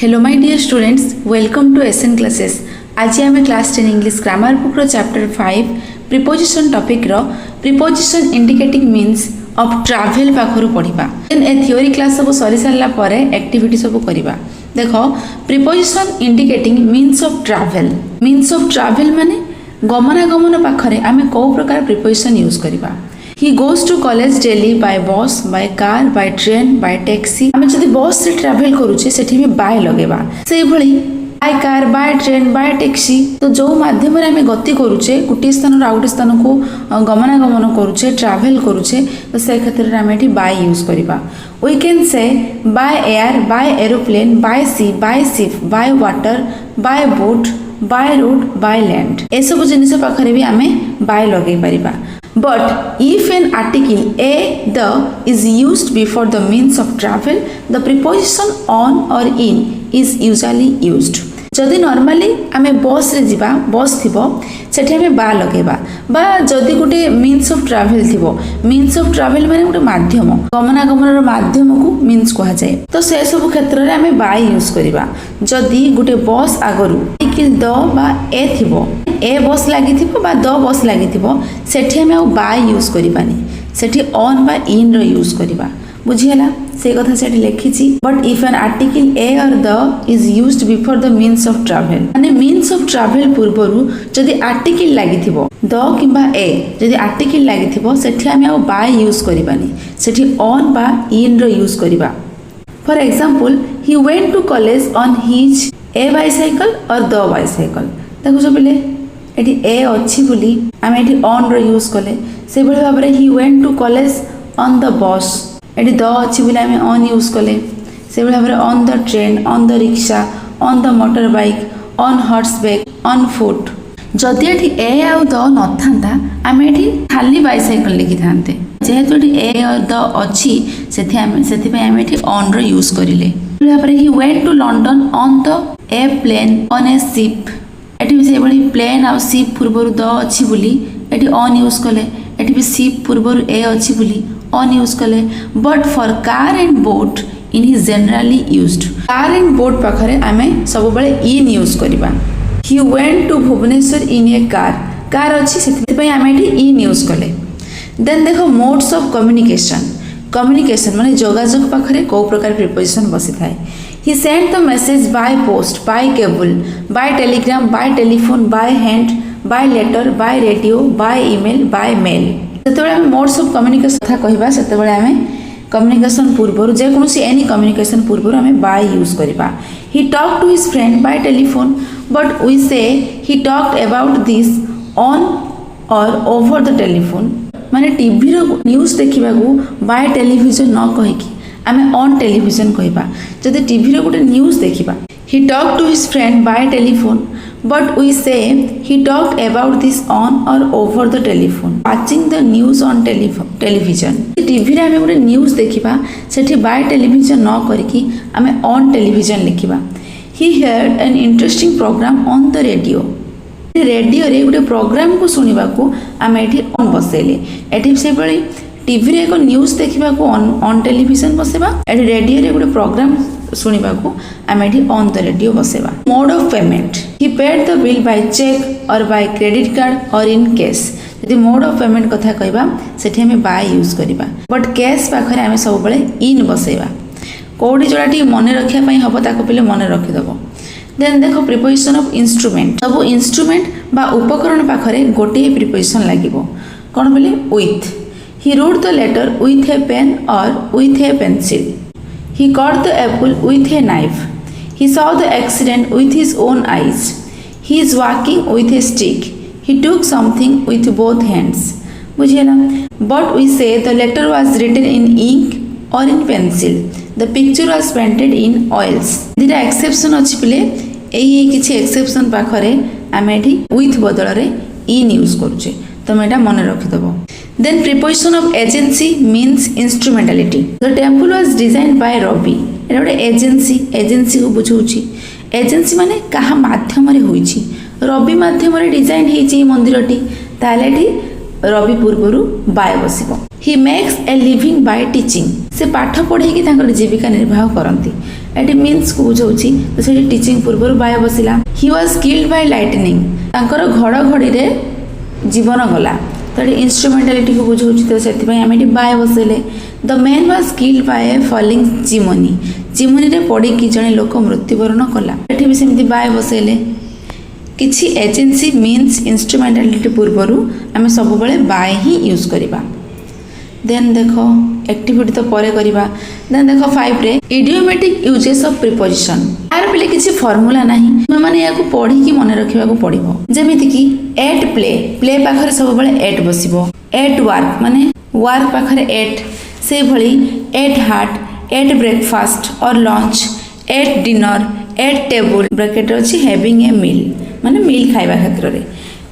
Hello my dear students, welcome to SN classes. आज आम class 10 English grammar book रो chapter 5 preposition topic रो preposition indicating means of travel पाखरु पढ़िबा। Then ए थ्योरी क्लास सब सरी सारला परे एक्टिविटी सब करिबा। देखो preposition indicating means of travel माने गमनागमन पाखरे आमे को प्रकार प्रिपोजिशन यूज करिबा। He goes to college daily by bus, by car, by train, by taxi। आमे जदि बस से ट्रैवल करूचे सेठी में बाय लगेबा। से भली by car, by train, bye taxi तो जो माध्यम रे आमे गति करूचे गुटी स्थान आउट स्थान को गमनागमन करूचे ट्रैवल करूचे तो से क्षेत्र रे आमे एठी बाय यूज करिबा। We can say by air, by aeroplane, by sea, by ship, by water, by boat, by road, by land। ए सब जिनिस पाखरे भी आमे बाय लगे परिबा। But if an article a the is used before the means of travel, the preposition on or in is usually used। जदि normally आमे बस रे जिबा बस थिबो सेठी आमे बा लगेबा बा जदि गुटे मीन्स ऑफ ट्रैवल थिबो मीन्स ऑफ ट्रैवल माने गुटे माध्यम गमनागमन रो माध्यम को मीन्स कहा जाय तो से सब क्षेत्र रे आमे बा यूज करिबा। जदि गुटे बस आगरु आर्टिकल द बा ए थिबो ए बस लागि थिबो बा द बस लागि थिबो सेठी आमे आ बा यूज करिबानी सेठी ऑन बा इन रो यूज करिबा। बुझियला से कथा सेठी लिखिछि। But if an article a और the is used before the means of travel माने मीन्स ऑफ ट्रैवल पूर्वरु जदि आर्टिकल लागि थिबो द किबा ए जदि आर्टिकल लागि थिबो सेठी आमे आ बा यूज करिबानी सेठी ऑन बा इन रो यूज करिबा। For example he went to college on his a bicycle और द बाइसाइकल। देखो सब पिले एठी ए अछि बोली आमे एठी ऑन रो यूज कले से भली भाबरे he went to college on the bus एठी द अछि बोली आमे ऑन यूज कले से भली भाबरे on the train on the rickshaw on the motor bike on horseback on foot. जदि एठी ए आ द नथांता आमे एठी खाली बाइसाइकल लिखि थांते जेहेतु एठी ए और द अछि सेथि पे आमे एठी ऑन रो यूज करिले। भली भाबरे he went to London on the a plane on a ship एठी भी से बड़ी प्लेन आ शिप पूर्वरु द अछि बोली एठी ऑन यूज कले एठी भी शिप पूर्वरु ए अछि बोली ऑन यूज कले। But for car and boat in is generally used car and boat पाखरे आमे सब बळे इन यूज करिबा। He went to Bhubaneswar in a car अछि सेति पय आमे एठी इन यूज कले। देन देखो मोड्स ऑफ कम्युनिकेशन माने जोगाजोग पाखरे को प्रकार प्रिपोजिशन बसी थाए। He sent the message by post, by cable, by telegram, by telephone, by hand, by letter, by radio, by email, by mail। सेतेबेले हम मोड्स ऑफ कम्युनिकेशन कथा कहिबा सेतेबेले हमें कम्युनिकेशन पूर्वरु जे कोनोसी एनी कम्युनिकेशन पूर्वरु हमें by यूज करिबा। He talked to his friend by telephone, but we say he talked about this on or over the telephone। माने TV रो news देखिबाकू by television न कहिकी आमे ऑन टेलीविजन कहबा। जदि टीवी रो गुटे न्यूज़ देखिबा he talked to his friend by telephone, but we say he talked about this on or over the telephone। watching the news on television TV रे आमे गुटे news देखिबा सेठी by television न करिकी आमे on television लिखिबा। he heard an interesting program on the radio radio रे गुटे programme को सुनिबा को आमे एठी ऑन बसेले एठी से बळी टीवी रे एक न्यूज़ देखिबा को ऑन टेलीविजन बसेबा एठी रेडियो रे गुटे प्रोग्राम सुनिबा को आमे एठी ऑन द रेडियो बसेबा। Mode of payment he paid the bill by cheque or by credit card or in cash. यदि मोड ऑफ पेमेंट कथा कहबा सेठी हमें बाय यूज करिबा बट कैश पाखरे हमें सब बळे इन बसेबा। कोडी जोडाटी मने रखिया पई हबो ताको पहिले मने रखि दबो। देन देखो प्रिपोजिशन ऑफ इंस्ट्रूमेंट सब इंस्ट्रूमेंट बा उपकरण पाखरे गोटे प्रिपोजिशन लागिबो कोन बोले with. He wrote the letter with a pen or with a pencil। He cut the apple with a knife। He saw the accident with his own eyes। He is walking with a stick। He took something with both hands। बुझिए ना। But we say the letter was written in ink or in pencil। The picture was painted in oils। दिरा exception अछि पिले एई किछि exception पाखरे आमे एठी with बदल रे in यूज करूचे तमे एटा मने रखि दबो। Then preposition of agency means instrumentality। The temple was designed by Ravi। एटा गोटे एजेंसी को बुझौछि। एजेंसी माने कहा माध्यम रे होइछि रवि माध्यम रे डिजाइन हेछि मंदिरटी ताले एठी रवि पूर्वरु बाय बसिबो। He makes a living by teaching। से पाठ पढेकी तांकर जीविका निर्वाह करंती एटी मीन्स को बुझाऊँगी तो से टीचिंग पूर्व बाय बसिला he was killed by lightning तांकर घड़घड़ी रे जीवन गला तो ये इंस्ट्रुमेंटालिटी को बुझाऊँगी तो से आम ये बाय बसैले the man was killed by falling chimney chimney रे पड़ी कि जड़े लोक मृत्युवरण कला ये भी सेमती बाय बसैले किसी एजेंसी मीन्स इंस्ट्रुमेंटालिटी पूर्वर आम सब बाय ही यूज करवा देन देख एक्टिविटी तो परे करवा देन देख 5 रे इडियोमेटिक यूजेस ऑफ प्रीपोजिशन यार पे किसी फॉर्मूला नहीं मैंने या पढ़ी कि मन रखा पड़ो जमीती कि एट प्ले प्ले पाखरे सब एट बसो एट वर्क माने वर्क पाखरे एट से भली एट हार्ट एट ब्रेकफास्ट और lunch at dinner at table bracket अच्छी हैविंग ए मील माने मील खाइबा क्षेत्र में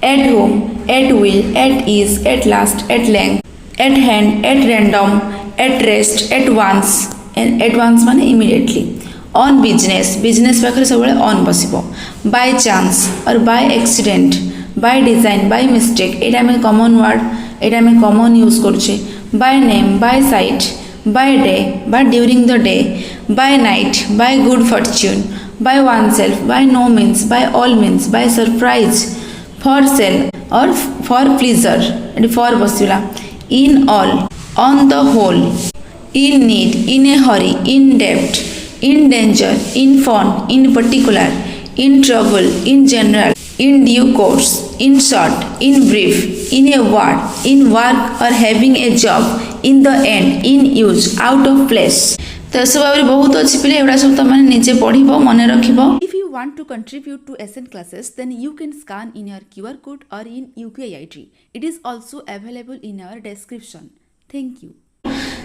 at home at will at ease at last at length at hand at random at rest at once माने immediately on business business पाखे सब on बसो by chance और by accident by design by mistake यहाँ आम common word यहाँ आम common use करुचे by name by sight by day by during the day by night by good fortune by oneself by no means by all means by surprise for sale और for pleasure for बसला in all on the whole in need in a hurry in depth in danger, in fun, in particular, in trouble, in general, in due course, in short, in brief, in a word, in work or having a job, in the end, in use, out of place. तो सब भाव बहुत अच्छी पिले एवढा सब तुम निजे पढ़िबो मने रखिबो. If you want to contribute to SN classes, then you can scan in your QR code or in UPI. It is also available in our description. Thank you.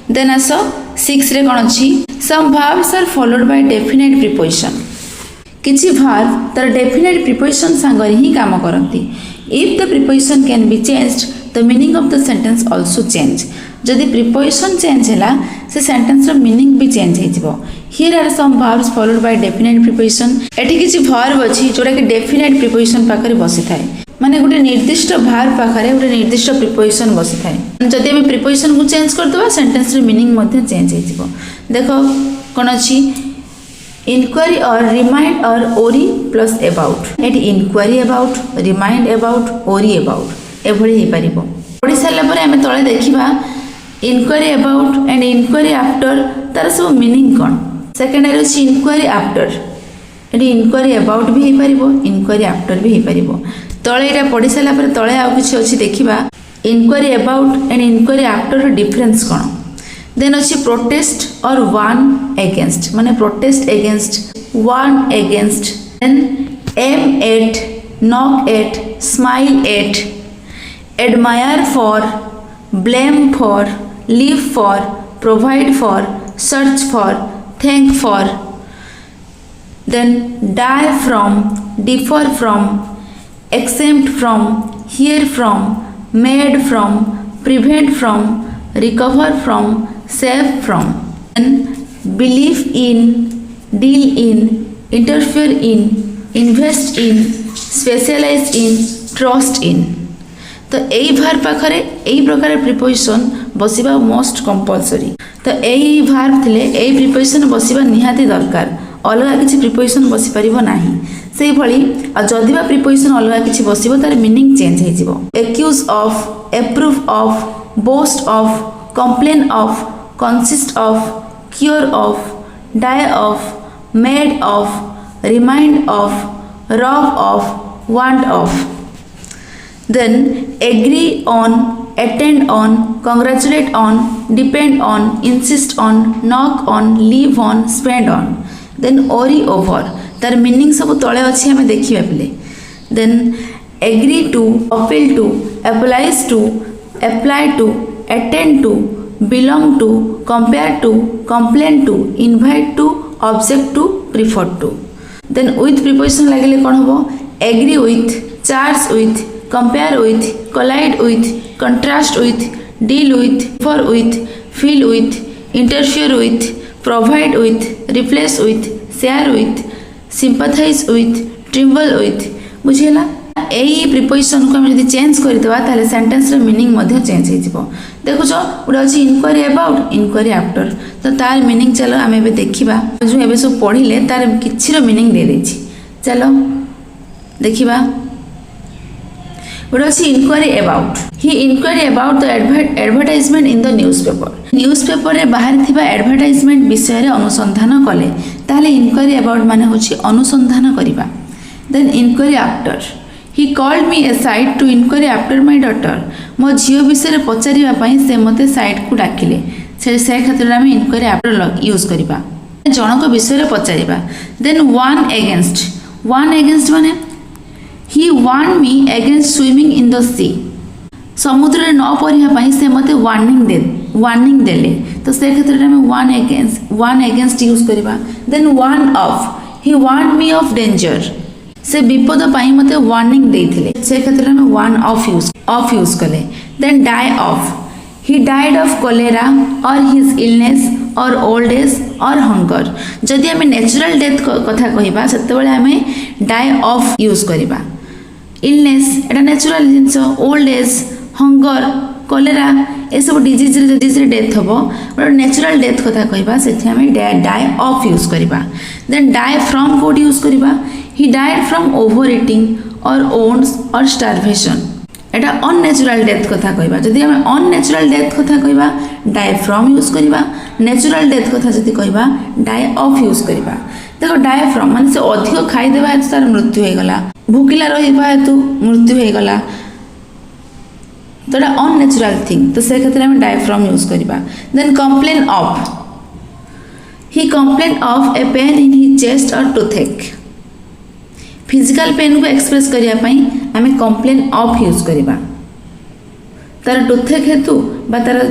Then also 6 रे कौन अच्छी some verbs are followed by definite preposition किसी verb तर definite preposition सांगरे ही काम करती. If the preposition can be changed, the meaning of the sentence also change. जदि preposition change हैला से sentence रो meaning भी change है जिवो. Here are some verbs followed by definite preposition. एठी किसी verb अच्छी जोड़ा कि definite preposition पाकरे बसी थाए. माने गोटे निर्दिष्ट verb पाखरे गोटे निर्दिष्ट प्रिपोजिशन बसी थाए जदि आम प्रिपोजिशन को चेंज करदबा सेंटेंस रे मीनिंग मध्ये चेंज हो देखो कोन अछि इंक्वायरी और रिमाइंड और ओरी प्लस अबाउट एटी इंक्वायरी अबाउट रिमाइंड अबाउट ओरी अबाउट एभली हे परिबो पढि सारला परे आम तळे देखिबा inquiry about and inquiry after तार सब मीनिंग कोन सेकेंड रे अछि इंक्वायरी आफ्टर एटी इंक्वायरी अबाउट भी हे परिबो इंक्वायरी आफ्टर भी हे परिबो तले यहाँ पढ़ी सारा पर तले आउ कि अच्छी देखा inquiry about and inquiry after difference कौन देन अच्छी प्रोटेस्ट और वन एगेन्स्ट माने protest against warn against then aim at knock at smile at admire for blame for live for provide for search for thank for then die from differ from exempt from, hear from, made from, prevent from, recover from, save from, and believe in, deal in, interfere in, invest in, specialize in, trust in. तो यही भार पाखरे यही प्रकार preposition बसिबा most compulsory तो यही भार थिले यही प्रिपोजिशन बसिबा निहाती दरकार अलग किसी प्रिपोजिशन बसी परिबो नाही से भली जदि प्रिपोजिशन अलग किसी बसिबो तार मीनिंग चेंज हो जिवो accuse of approve of boast of complain of consist of cure of die of made of remind of rob of want of then agree on attend on congratulate on depend on insist on knock on live on spend on then worry over तार meaning सब तले अच्छी आम देखा पे then agree to appeal to applies to apply to attend to belong to compare to complain to invite to object to prefer to then with preposition लगे कौन हम agree with charge with compare with, collide with, contrast with, deal with, differ with, feel with, interfere with, provide with, replace with, share with, sympathize with, tremble with बुझेला यही preposition को आम change करदेवा ताले sentence meaning change हो देखुच गोटे अच्छी inquiry about inquiry after तो तार मीनिंग चलो आम ए देखा जो ए सब पढ़ले तार किसी मीनिंग दे देछि चलो देखा गोटे अच्छी inquiry about he inquiry about the advertisement in the news paper रे बाहर थिबा एडवर्टाइजमेंट विषय रे अनुसंधान कले ताले इनक्वारी अबाउट माने होछि अनुसंधान करिबा then inquiry after he called me a site to inquiry after my daughter मो झियो विषय पचारिबा पई से मते साइट को डाकिले से खातिर आम इनक्वारी आफ्टर यूज करिबा जनक विषय पचारिबा देन वन एगेंस्ट माने he warn me against swimming in the sea समुद्र न पढ़ा से मते वार्निंग देले तो से क्षेत्र में वन एगेंस्ट यूज करवा then warn of he warn me of danger से विपद पाई मते वार्निंग देथिले से क्षेत्र में वन ऑफ यूज कले then die of he died of cholera और हिज इलनेस और ओल्ड एज और हंगर जदि आम नेचुरल डेथ कथा कहबा सेतेबेले आम डाई ऑफ यूज करवा इलनेस एटा नेचुरल जिनस ओल्ड एज हंगर कोलेरा ये सब डिजीज डेथ हम गोटे नेचुरल डेथ कथा कहबा सेठी आम डाई ऑफ यूज करवा देन डाई फ्रॉम कोड यूज करवा he died from overeating or wounds or starvation एटा अननेचुरल डेथ कथा कहबा जदि आम अननेचुरल डेथ कथा कहबा डाई फ्रॉम यूज करवा नेचुरल डेथ कथा जदि कहबा डाई ऑफ यूज करवा देखो डाई फ्रॉम माने से अधिक खाईदेवा हेतु तार मृत्यु हो गला भूकिला रहा हेतु मृत्यु हो गला तो अननेचुरल थिंग तो से क्षेत्र में डाई फ्रॉम यूज करवा then complain of he complain of a pain in his chest और टुथेक फिजिकल पेन को एक्सप्रेस करने आम कंप्लेन ऑफ यूज करवा तार टुथेक हेतु बा तार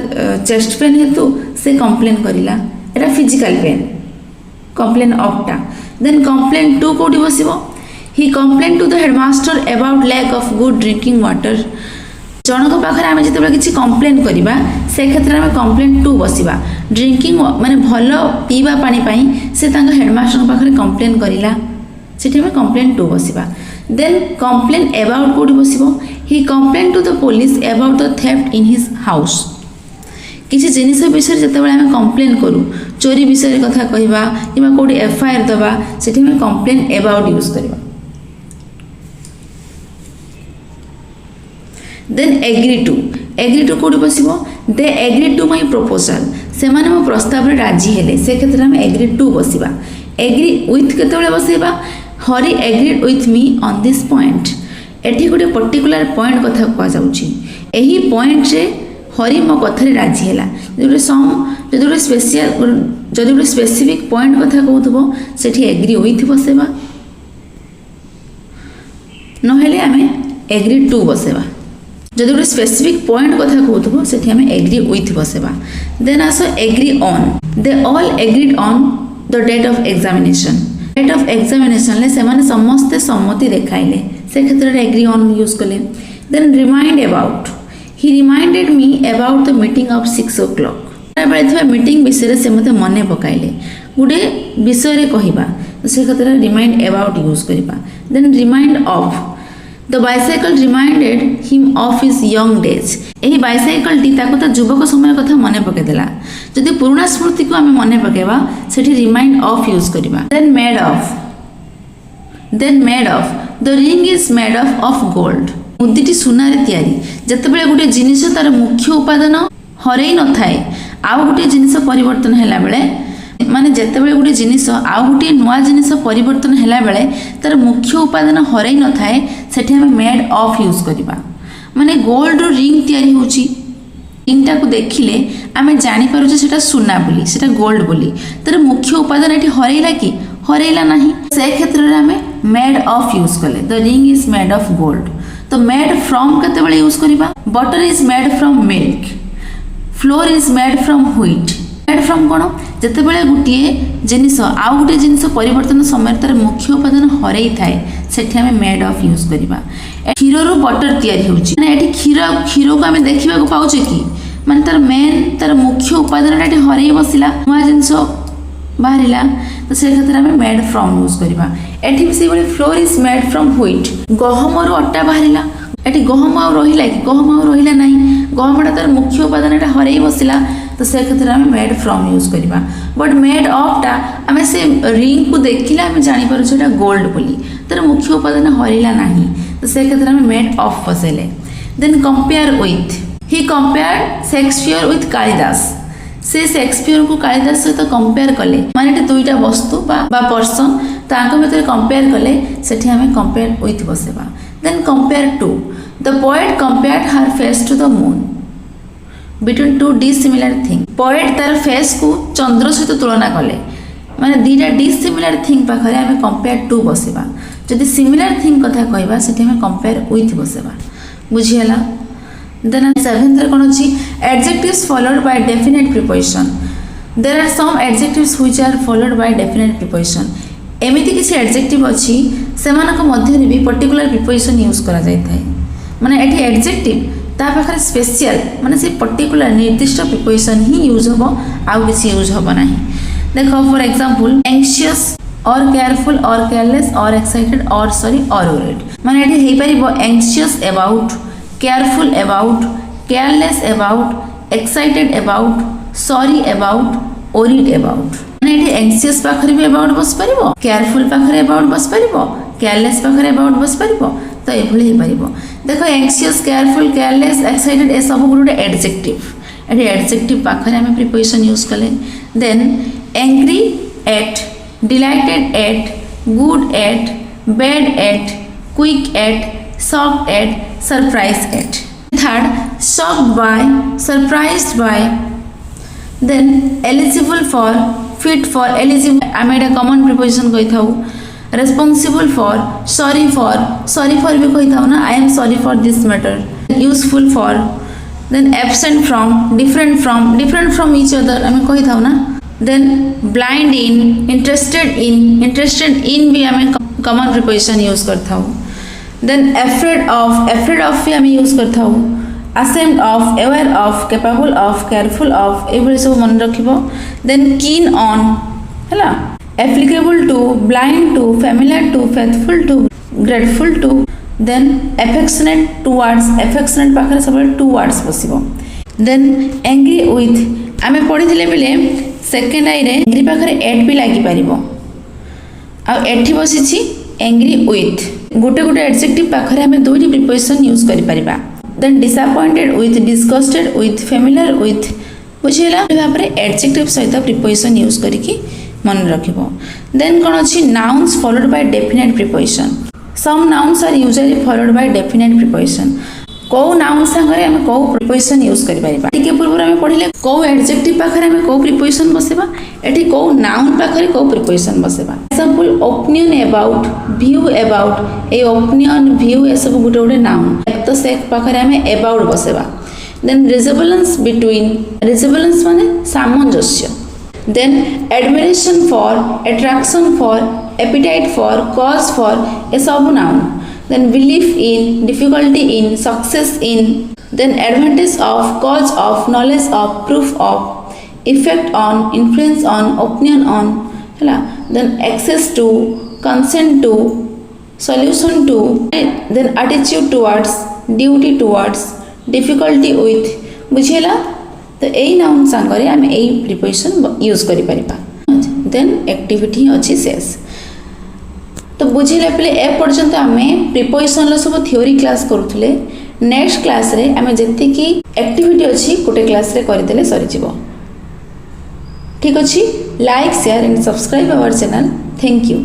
चेस्ट पेन हेतु से कंप्लेन करिला एटा फिजिकल पेन कंप्लेन ऑफ टा देन कंप्लेन टू कोडी बसिबो he complain to the headmaster about lack of good drinking water जनक पाखे आम जो किसी कंप्लेन करवा से क्षेत्र में कंप्लेन टू बसवा ड्रिंकिंग माने भल पीवा पानी से हेडमास्टर पाखे कंप्लेन करिला सेठी में कंप्लेन टू बसवा देन कंप्लेन अबाउट कोडी बसिबो he complain to the police about the theft in his house किसी जिनिस विषय जिते आम कंप्लेन करूँ चोरी विषय कथा कहवा कि कौटी एफआईआर दबा से कंप्लेन अबाउट यूज करवा देन एग्री टू कौटी बसबो they agree to my proposal से माने मो प्रस्ताव रे राजी हेले से क्षेत्र में एग्री टू बसवा एग्री विथ केतबेले बसैबा Hari agreed with me on this point एठी गोटे पर्टिकुलर पॉइंट कथा कह जाउची एही पॉइंट रे हरि मो कथा रे राजी हेला जदि गोटे स्पेशल जदि गोटे स्पेसिफिक पॉइंट कथा कहउथबो सेठी एग्री विथ बसैबा नहेले आमे एग्री टू बसैबा जदि गोटे स्पेसिफिक पॉइंट कथा कहउथबो सेठी आमे एग्री विथ बसैबा देन आसो agree on they all agreed on the date of examination date of examination ले से माने समस्त सम्मति देखाइले से क्षेत्र रे एग्री ऑन यूज कले then remind about he reminded me about the meeting of 6 o'clock बेले मीटिंग विषय से मते मने पकाइले गुडे विषय रे कहिबा से क्षेत्र रे रिमाइंड अबाउट यूज करबा then remind of the bicycle reminded him of his young days यही बाइसाइकल टी ताको ता युवक समय कथा मने पके देला जदि पुराना स्मृति को आमे मने पकेबा सेठी रिमाइंड ऑफ यूज करबा then made of the ring is made of gold मुद्दीटी सुना रे तयारी जतबेले गुटे जिनिस तार मुख्य उपादान हरई न थाए आउ गुटे जिनिस परिवर्तन हैला बेले माने जतबेले गुटे जिनिस आउ गुटे नुआ जिनिस परिवर्तन हैला बेले तार मुख्य उपादान हरई न थाए सेठी हम मेड ऑफ यूज करबा माने गोल्ड रो रिंग तयारी होची रिंगटा को देखिले आमे जानि पारु जे सेटा सुना बोली सेटा गोल्ड बोली तार मुख्य उपादान एठी हरैला कि हरैला नाही से क्षेत्र रे आमे मेड ऑफ यूज कले the ring is made of gold तो मेड फ्रॉम केते बेले यूज करबा butter is made from milk flour is made from wheat made from कोन जते बेले गुटिए जिनिस आउ गुटे जिनिस परिवर्तन समय तार मुख्य उपादान हरई थाए सेठी आमे मेड ऑफ यूज करबा क्षीर रो बटर तयारी होची माने एठी क्षीर को आमे देखिबा को पाउचे कि माने तार मेन तार मुख्य उपादान एठी हरई बसिला नुआ जिनिस बाहरिला तो से क्षेत्र में मेड फ्रॉम यूज करवा। एठी भी से flour is made from wheat गहम रु अटा बाहरिला एठी गहम आ रहिला कि गहम आ रहिला नाही गहमटा तार मुख्य उपादान एटा हरई बसिला तो से क्षेत्र में मेड फ्रॉम यूज करवा। बट मेड ऑफ टा आमे से रिंग को देखिला आमे जानि पारु छटा गोल्ड बोली तार मुख्य उपादान हरइला नाही तो से क्षेत्र में मेड ऑफ बसेले। Then compare with he compared Shakespeare with Kalidas से शेक्सपियर को कालिदास सहित कंपेयर कले माने दुईटा वस्तु बा पर्सन तांको भितर कंपेयर कले सेठी हमें कंपेयर विथ बसेबा। Then compare to the poet compared her face to the moon between two dissimilar thing poet तार फेस को चंद्र सहित तुलना कले माने दुईटा डिसिमिलर थिंग पाखरे हमें कंपेयर टू बसेबा। जदि सिमिलर थिंग कथा कहबा सेठी हमें कंपेयर विथ बसेबा बुझियला। Then 7th कौन अच्छी adjectives followed by definite preposition. There are some adjectives which are followed by definite preposition. एमिति किसी adjective अच्छी सेमानक मध्य रे भी particular preposition यूज करा जाय थाए माने एठी adjective ता पाखरे स्पेशल माने से particular निर्दिष्ट preposition ही यूज होबो आउ किसी यूज होबो नाही। देखो for example anxious or careful or careless or excited or sorry or worried माने एठी हेई परिबो anxious about careful about, careless about, excited about, sorry about, worried about माने एठी anxious पाखरे भी about बस परिबो careful पाखरे about बस परिबो careless पाखरे about बस परिबो तो एभली हे परिबो। देखो anxious, careful, careless, excited ए सब गुटे adjective एठी adjective पाखरे हमें preposition यूज कले। then angry at, delighted at, good at, bad at, quick at, shocked at, surprised at. Third, shocked by, surprised by. Then eligible for, fit for, eligible आमे एटा common preposition कहि थाउ। responsible for, sorry for भी कहि थाउ ना I am sorry for this matter। useful for, then absent from, different from each other आमे कहि थाउ ना। then blind in, interested in भी आमे common preposition यूज कर थाउ। then afraid of भी हमें यूज करता हूँ। ashamed of, aware of, capable of, careful of ये सब मन रखिबो। then keen on हैला applicable to, blind to, familiar to, faithful to, grateful to। then affectionate towards पाखरे सब two words बसिबो। then angry with आमे पढ़िथिले बेले सेकंड आई रे angry पाखरे at भी लागि परिबो आ एठी बसिछि angry with गोटे गोटे एडजेक्टिव पाखरे हमें दुईटी प्रिपोजिशन यूज करि परिबा। Then disappointed with, disgusted with, familiar with बुझिला भाबरे एडजेक्टिव सहित प्रिपोजिशन यूज करिकि मन रखिबो। देन कोन अछि nouns followed by definite preposition some nouns are usually followed by definite preposition को नाउन संगरे हम को प्रिपोजिशन यूज करि परिबा। टिके पूर्व हम पढिले को एडजेक्टिव पाखरे हम को प्रिपोजिशन बसेबा एठी को नाउन पाखरे को प्रिपोजिशन बसेबा। Example opinion about, view about ए ओपिनियन व्यू ए सब गुटे गुटे नाउन एक तो से पाखरे हम अबाउट बसेबा। देन रिजेबलेंस बिटवीन, रिजेबलेंस माने सामंजस्य। Then admiration for, attraction for, appetite for, cause for ए सब noun. then belief in, difficulty in, success in, then advantage of, cause of, knowledge of, proof of, effect on, influence on, opinion on हैला। then access to, consent to, solution to, then attitude towards, duty towards, difficulty with बुझेला। तो एई noun संगरे हम एई preposition use करि परिबा। then activity अछि शेष तो बुझिले पे ए पर्यंत आमे प्रिपोजिशन सब थ्योरी क्लास करूथले। नेक्स्ट क्लास रे आमे जति की एक्टिविटी अछि गोटे क्लास रे करि देले सरी जिवो। ठीक अछि। Like share and subscribe our channel. Thank you.